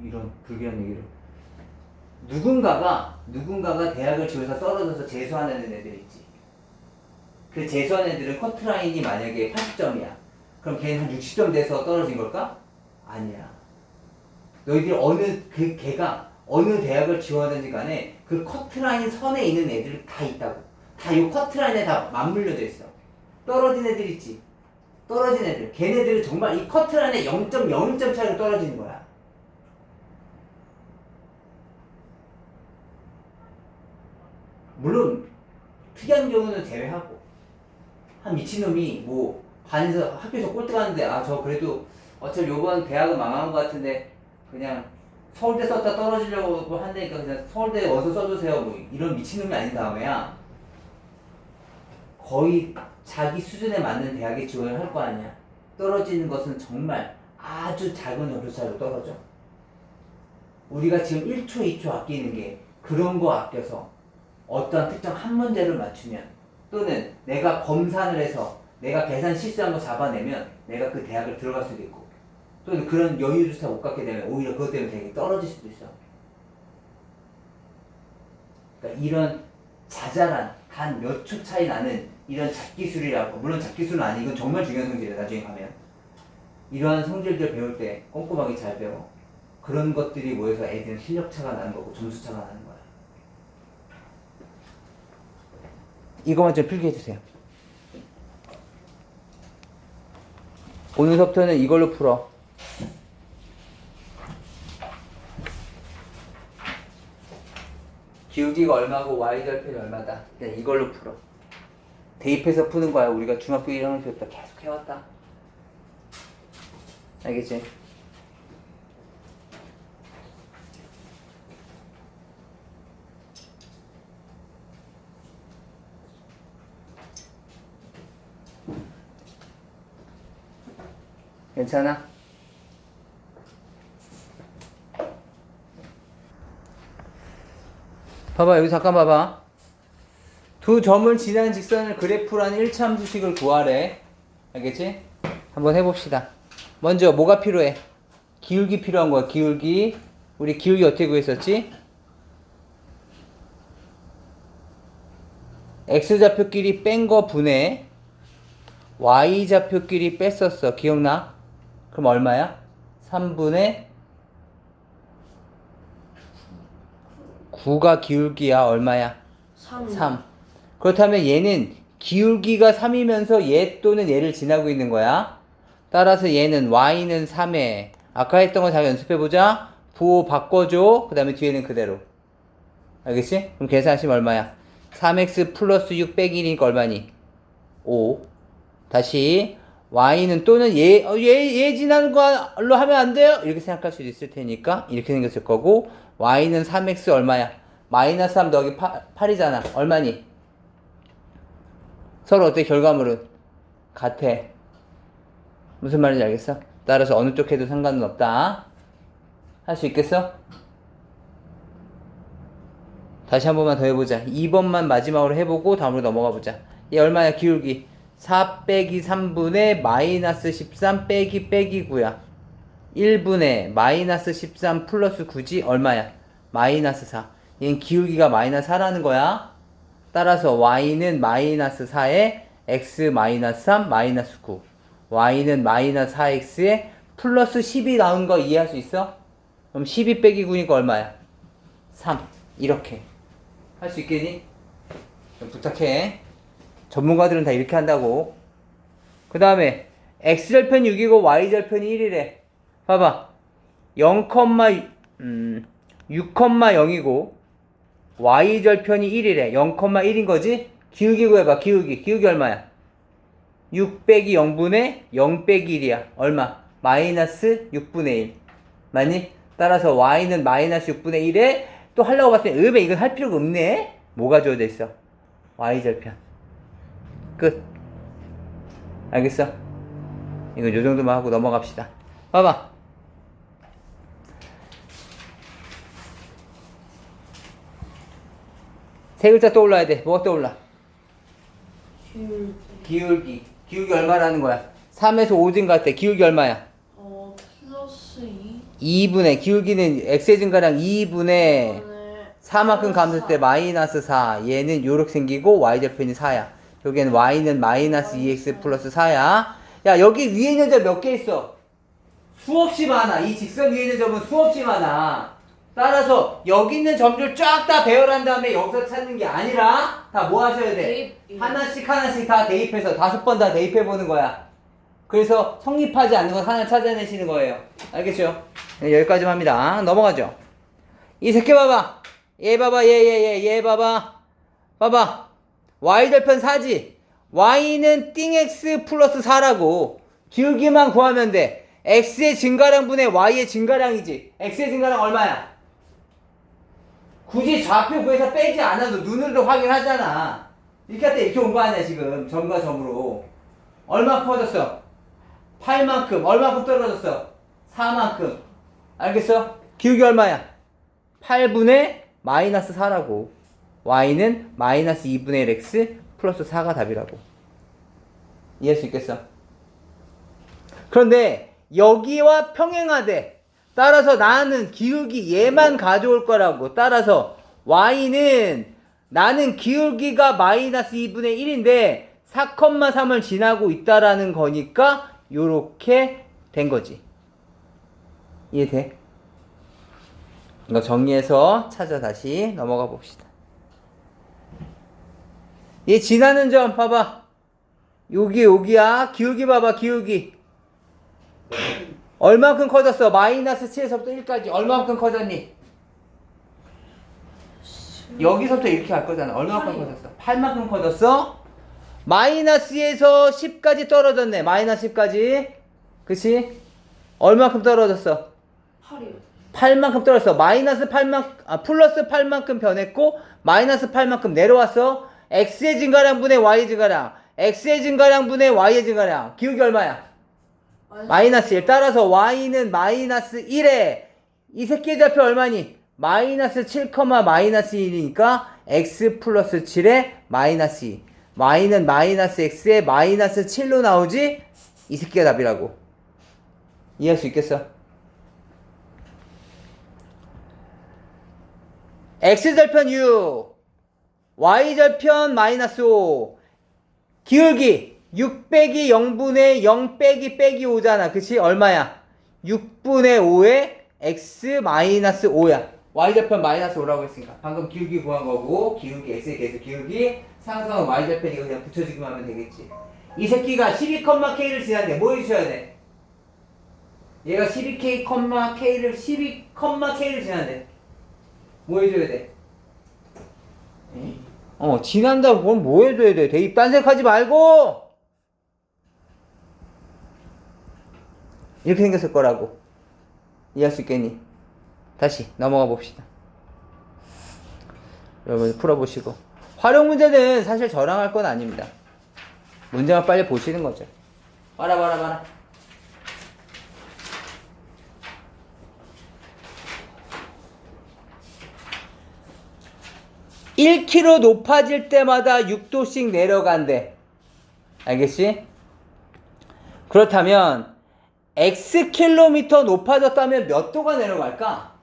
이런 불길한 얘기를. 누군가가 대학을 지원해서 떨어져서 재수하는 애들 있지. 그 재수하는 애들은 커트라인이 만약에 80점이야. 그럼 걔는 한 60점 돼서 떨어진 걸까? 아니야. 너희들이 걔가 어느 대학을 지원하든지 간에 그 커트라인 선에 있는 애들 다 있다고. 다 이 커트라인에 다 맞물려져 있어. 떨어진 애들 있지. 떨어진 애들. 걔네들은 정말 이 커트라인에 0.01점 차이로 떨어지는 거야. 물론 특이한 경우는 제외하고 한 미친놈이 뭐 반에서 학교에서 꼴등 하는데 아 저 그래도 어차피 요번 대학은 망한 것 같은데 그냥 서울대 썼다 떨어지려고 한다니까 그냥 서울대 어서 써주세요 뭐 이런 미친놈이 아닌 다음에야 거의 자기 수준에 맞는 대학에 지원을 할 거 아니야. 떨어지는 것은 정말 아주 작은 점수차로 떨어져. 우리가 지금 1초 2초 아끼는 게 그런 거 아껴서 어떤 특정 한 문제를 맞추면 또는 내가 검산을 해서 내가 계산 실수한 거 잡아내면 내가 그 대학을 들어갈 수도 있고 또는 그런 여유조차 못 갖게 되면 오히려 그것 때문에 되게 떨어질 수도 있어. 그러니까 이런 자잘한 단 몇 초 차이 나는 이런 잡기술이라고, 물론 잡기술은 아니 이건 정말 중요한 성질이야. 나중에 가면 이러한 성질들 배울 때 꼼꼼하게 잘 배워. 그런 것들이 모여서 애들은 실력차가 나는 거고 점수차가 나는 거야. 이거만 좀 필기해 주세요. 오늘부터는 이걸로 풀어. 기울기가 얼마고 y절편이 얼마다. 그냥 이걸로 풀어. 대입해서 푸는 거야. 우리가 중학교 1학년 때부터 계속 해왔다. 알겠지? 괜찮아? 봐봐, 여기 잠깐 봐봐. 두 점을 지나는 직선을 그래프로 한 1차 함수식을 구하래. 알겠지? 한번 해봅시다. 먼저 뭐가 필요해? 기울기 필요한 거야. 기울기. 우리 기울기 어떻게 구했었지? x좌표끼리 뺀 거 분해 y좌표끼리 뺐었어. 기억나? 그럼 얼마야? 3분의 9가 기울기야. 얼마야? 3. 그렇다면 얘는 기울기가 3이면서 얘 또는 얘를 지나고 있는 거야. 따라서 얘는 y는 3에 아까 했던 거 잘 연습해보자. 부호 바꿔줘. 그 다음에 뒤에는 그대로. 알겠지? 그럼 계산하시면 얼마야? 3x 플러스 6 빼기 1이니까 얼마니? 5. 다시 y는 또는 얘 지나는 걸로 하면 안 돼요? 이렇게 생각할 수도 있을 테니까 이렇게 생겼을 거고 y는 3x 얼마야? 마이너스 3 더하기 8이잖아. 얼마니? 서로 어때? 결과물은? 같아. 무슨 말인지 알겠어? 따라서 어느 쪽 해도 상관은 없다. 할 수 있겠어? 다시 한 번만 더 해보자. 2번만 마지막으로 해보고 다음으로 넘어가 보자. 얘 얼마야? 기울기 4 빼기 3분의 마이너스 13 빼기 9야. 1분의 마이너스 13 플러스 9지? 얼마야? 마이너스 4. 얘는 기울기가 마이너스 4라는 거야. 따라서 y는 마이너스 4에 x 마이너스 3 마이너스 9. y는 마이너스 4x에 플러스 10이 나온 거 이해할 수 있어? 그럼 12 빼기 9니까 얼마야? 3. 이렇게. 할 수 있겠니? 좀 부탁해. 전문가들은 다 이렇게 한다고. 그 다음에 x절편이 6이고 y절편이 1이래. 봐봐. 6,0이고 y절편이 1이래. 0,1인 거지? 기울기 구해봐. 기울기 얼마야? 6 빼기 0분의 0 빼기 1이야. 얼마? 마이너스 6분의 1. 맞니? 따라서 y는 마이너스 6분의 1에 또 하려고 봤더니 이건 할 필요가 없네? 뭐가 주어져 있어? y절편. 끝. 알겠어? 이거 요 정도만 하고 넘어갑시다. 봐봐. 세 글자 떠올라야 돼. 뭐가 떠올라? 기울기. 기울기 얼마라는 거야? 3에서 5 증가할 때 기울기 얼마야? 플러스 2. 2분의 기울기는 x의 증가량 2분의 4만큼 감소할 때 마이너스 4. 얘는 요렇게 생기고 y절편이 4야. 여기는 y는 마이너스 2x 플러스 4야. 야, 여기 위에 있는 점 몇 개 있어? 수없이 많아. 이 직선 위에 있는 점은 수없이 많아. 따라서 여기 있는 점들 쫙 다 배열한 다음에 여기서 찾는 게 아니라 다 뭐 하셔야 돼? 하나씩 다 대입해서 5번 다 대입해 보는 거야. 그래서 성립하지 않는 건 하나 찾아내시는 거예요. 알겠죠? 네, 여기까지만 합니다. 넘어가죠. 이 새끼 봐봐. 얘 봐봐. 얘 봐봐. 봐봐. y절편 4지. y는 띵x 플러스 4라고. 기울기만 구하면 돼. x의 증가량분의 y의 증가량이지. x의 증가량 얼마야? 굳이 좌표 구해서 빼지 않아도 눈으로도 확인하잖아. 이렇게 할 때 이렇게 온 거 아니야 지금. 점과 점으로. 얼마큼 커졌어? 8만큼. 얼마큼 떨어졌어? 4만큼. 알겠어? 기울기 얼마야? 8분의 마이너스 4라고. y는 마이너스 2분의 1x 플러스 4가 답이라고. 이해할 수 있겠어? 그런데 여기와 평행하되 따라서 나는 기울기 얘만 가져올 거라고. 따라서 y는 나는 기울기가 마이너스 2분의 1인데 4,3을 지나고 있다라는 거니까 요렇게 된 거지. 이해돼? 이거 정리해서 찾아 다시 넘어가 봅시다. 얘 지나는 점 봐봐. 여기야. 기울기 봐봐. 기울기 얼만큼 커졌어? 마이너스 7에서부터 1까지 얼만큼 커졌니? 여기서부터 이렇게 갈 거잖아. 얼마큼 커졌어? 8만큼 커졌어? 마이너스에서 10까지 떨어졌네. 마이너스 10까지. 그치? 얼마큼 떨어졌어? 8이요. 8만큼 떨어졌어. 플러스 8만큼 변했고 마이너스 8만큼 내려왔어. x의 증가량분의 y의 증가량. x의 증가량분의 y의 증가량. 기울기 얼마야? 마이너스 1. 따라서 y는 마이너스 1에 이 새끼의 좌표 얼마니? 마이너스 7, 마이너스 1이니까 x 플러스 7에 마이너스 2. y는 마이너스 x에 마이너스 7로 나오지? 이 새끼가 답이라고. 이해할 수 있겠어? x절편 6, y절편 마이너스 5. 기울기 6 빼기 0분의 0 빼기 5잖아. 그치? 얼마야? 6분의 5에 x 마이너스 5야. y절편 마이너스 5라고 했으니까 방금 기울기 구한 거고, 기울기 x에 대해서 기울기 상승은 y절편 이거 그냥 붙여주기만 하면 되겠지. 이 새끼가 12,k를 지났는데 뭐 해주셔야 돼? 얘가 12k를 지났는데 뭐 해줘야 돼? 지난다고 그럼 뭐 해줘야 돼? 대입 딴색하지 말고 이렇게 생겼을 거라고. 이해할 수 있겠니? 다시 넘어가 봅시다. 여러분 풀어보시고. 활용 문제는 사실 저랑 할 건 아닙니다. 문제만 빨리 보시는 거죠. 봐라. 1km 높아질 때마다 6도씩 내려간대. 알겠지? 그렇다면 Xkm 높아졌다면 몇 도가 내려갈까?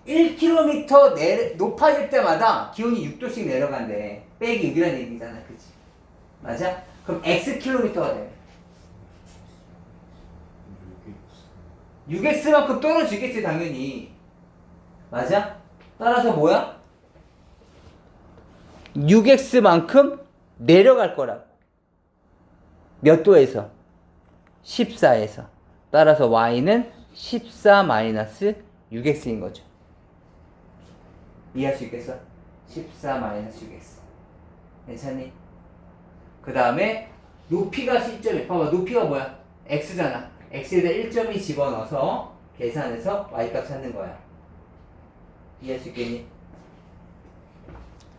1km 높아질 때마다 기온이 6도씩 내려간대. 빼기 6이라는 얘기잖아. 그치? 맞아? 그럼 Xkm가 돼. 6x만큼 떨어지겠지 당연히. 맞아? 따라서 뭐야? 6x만큼 내려갈 거라고. 몇 도에서? 14에서. 따라서 y는 14-6x인 거죠. 이해할 수 있겠어? 14-6x. 괜찮니? 그 다음에 높이가 시점이, 봐봐, 높이가 뭐야? x잖아. x에다 1점이 집어넣어서 계산해서 y값 찾는 거야. 이해할 수 있겠니?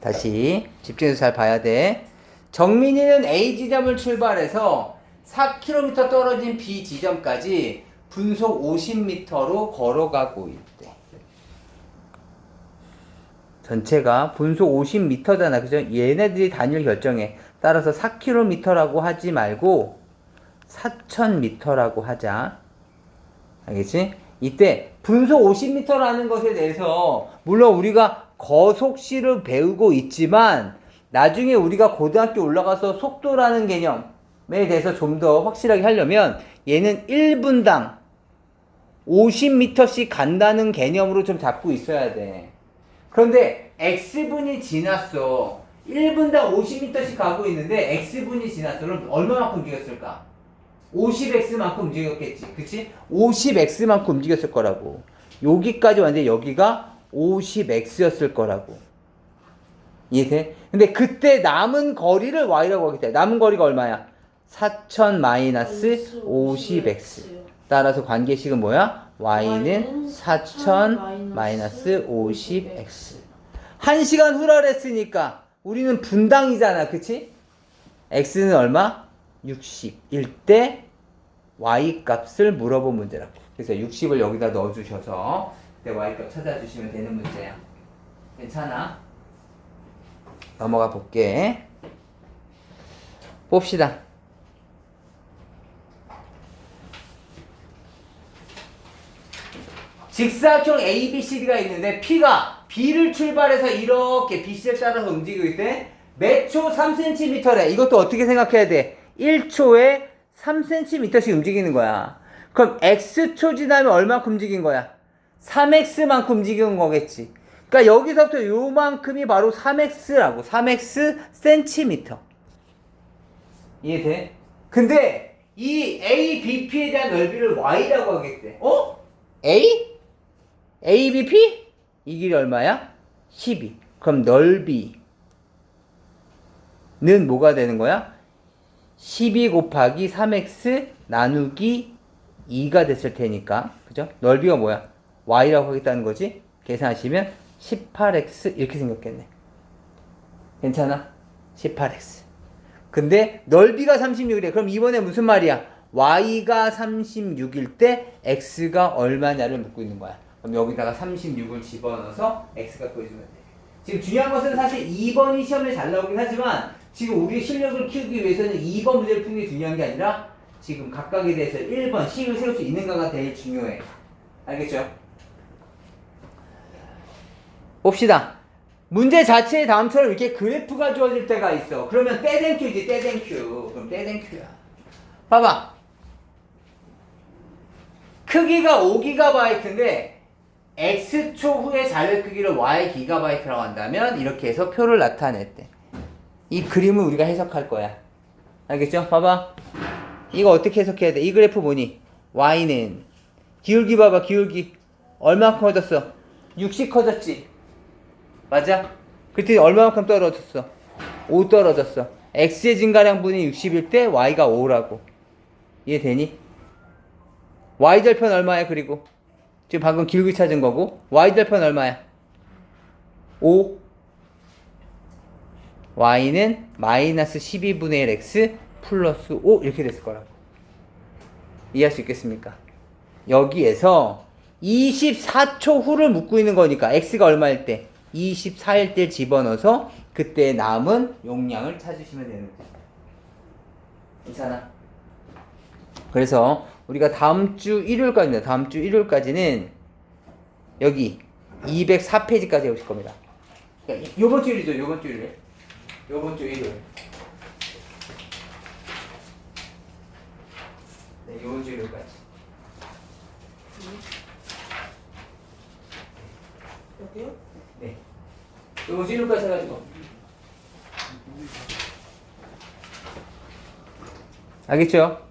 다시 집중해서 잘 봐야 돼. 정민이는 A 지점을 출발해서 4km 떨어진 B 지점까지 분속 50m로 걸어가고 있대. 전체가 분속 50m잖아. 그죠? 얘네들이 단위를 결정해. 따라서 4km라고 하지 말고 4,000m라고 하자. 알겠지? 이때 분속 50m라는 것에 대해서 물론 우리가 거속시를 배우고 있지만 나중에 우리가 고등학교 올라가서 속도라는 개념에 대해서 좀 더 확실하게 하려면 얘는 1분당 50m씩 간다는 개념으로 좀 잡고 있어야 돼. 그런데 x분이 지났어. 1분당 50m씩 가고 있는데 x분이 지났어. 그럼 얼마만큼 움직였을까? 50x만큼 움직였겠지. 그치? 50x만큼 움직였을 거라고. 여기까지 왔는데 여기가 50x였을 거라고. 이해돼? 근데 그때 남은 거리를 y라고 하기 때문에 남은 거리가 얼마야? 4000 마이너스 50x. 따라서 관계식은 뭐야? y는 4000 마이너스 50x. 1시간 후라 그랬으니까 우리는 분당이잖아. 그치? x는 얼마? 60일 때 y 값을 물어본 문제라고. 그래서 60을 여기다 넣어주셔서 그때 y 값 찾아주시면 되는 문제야. 괜찮아? 넘어가 볼게. 봅시다. 직사각형 ABCD가 있는데 P가 B를 출발해서 이렇게 BC를 따라서 움직이고 있대. 몇 초 3cm래. 이것도 어떻게 생각해야 돼? 1초에 3cm씩 움직이는 거야. 그럼 X초 지나면 얼마큼 움직인 거야? 3X만큼 움직인 거겠지. 그러니까 여기서부터 요만큼이 바로 3X라고. 3X cm. 이해돼? 근데 이 ABP에 대한 넓이를 Y라고 하겠대. 어? ABP? 이 길이 얼마야? 12. 그럼 넓이는 뭐가 되는 거야? 12 곱하기 3x 나누기 2가 됐을 테니까. 그죠? 넓이가 뭐야? y라고 하겠다는 거지? 계산하시면 18x 이렇게 생겼겠네. 괜찮아? 18x. 근데 넓이가 36이래. 그럼 이번에 무슨 말이야? y가 36일 때 x가 얼마냐를 묻고 있는 거야. 그럼 여기다가 36을 집어넣어서 x가 보여주면 돼. 지금 중요한 것은 사실 2번이 시험에 잘 나오긴 하지만 지금 우리 실력을 키우기 위해서는 2번 문제를 푸는 게 중요한 게 아니라 지금 각각에 대해서 1번 식을 세울 수 있는가가 제일 중요해. 알겠죠? 봅시다. 문제 자체에 다음처럼 이렇게 그래프가 주어질 때가 있어. 그러면 떼댕큐지, 떼댕큐. 그럼 떼댕큐야. 봐봐. 크기가 5GB인데 X초 후의 자료 크기를 Y기가바이트라고 한다면 이렇게 해서 표를 나타냈대. 이 그림을 우리가 해석할 거야. 알겠죠? 봐봐. 이거 어떻게 해석해야 돼? 이 그래프 뭐니? Y는 기울기 봐봐. 기울기 얼마큼 커졌어? 60 커졌지? 맞아? 그때 얼마만큼 떨어졌어? 5 떨어졌어. X의 증가량분이 60일 때 Y가 5라고. 이해되니? Y절편 얼마야? 그리고 지금 방금 기울기 찾은 거고 Y절편 얼마야? 5. Y는 마이너스 12분의 1 X 플러스 5 이렇게 됐을 거라고. 이해할 수 있겠습니까? 여기에서 24초 후를 묻고 있는 거니까 X가 얼마일 때? 24일 때 집어넣어서 그때 남은 용량을 찾으시면 되는 거죠. 괜찮아? 그래서 우리가 다음 주 일요일까지입니다. 다음 주 일요일까지는 여기 204페이지까지 오실 겁니다. 그러니까 요번 주 일요일이죠. 요번 주 일요일. 요번 주 일요일. 네, 요번 주 일요일까지. 여기요? 네. 요번 주 일요일까지 해가지고. 알겠죠?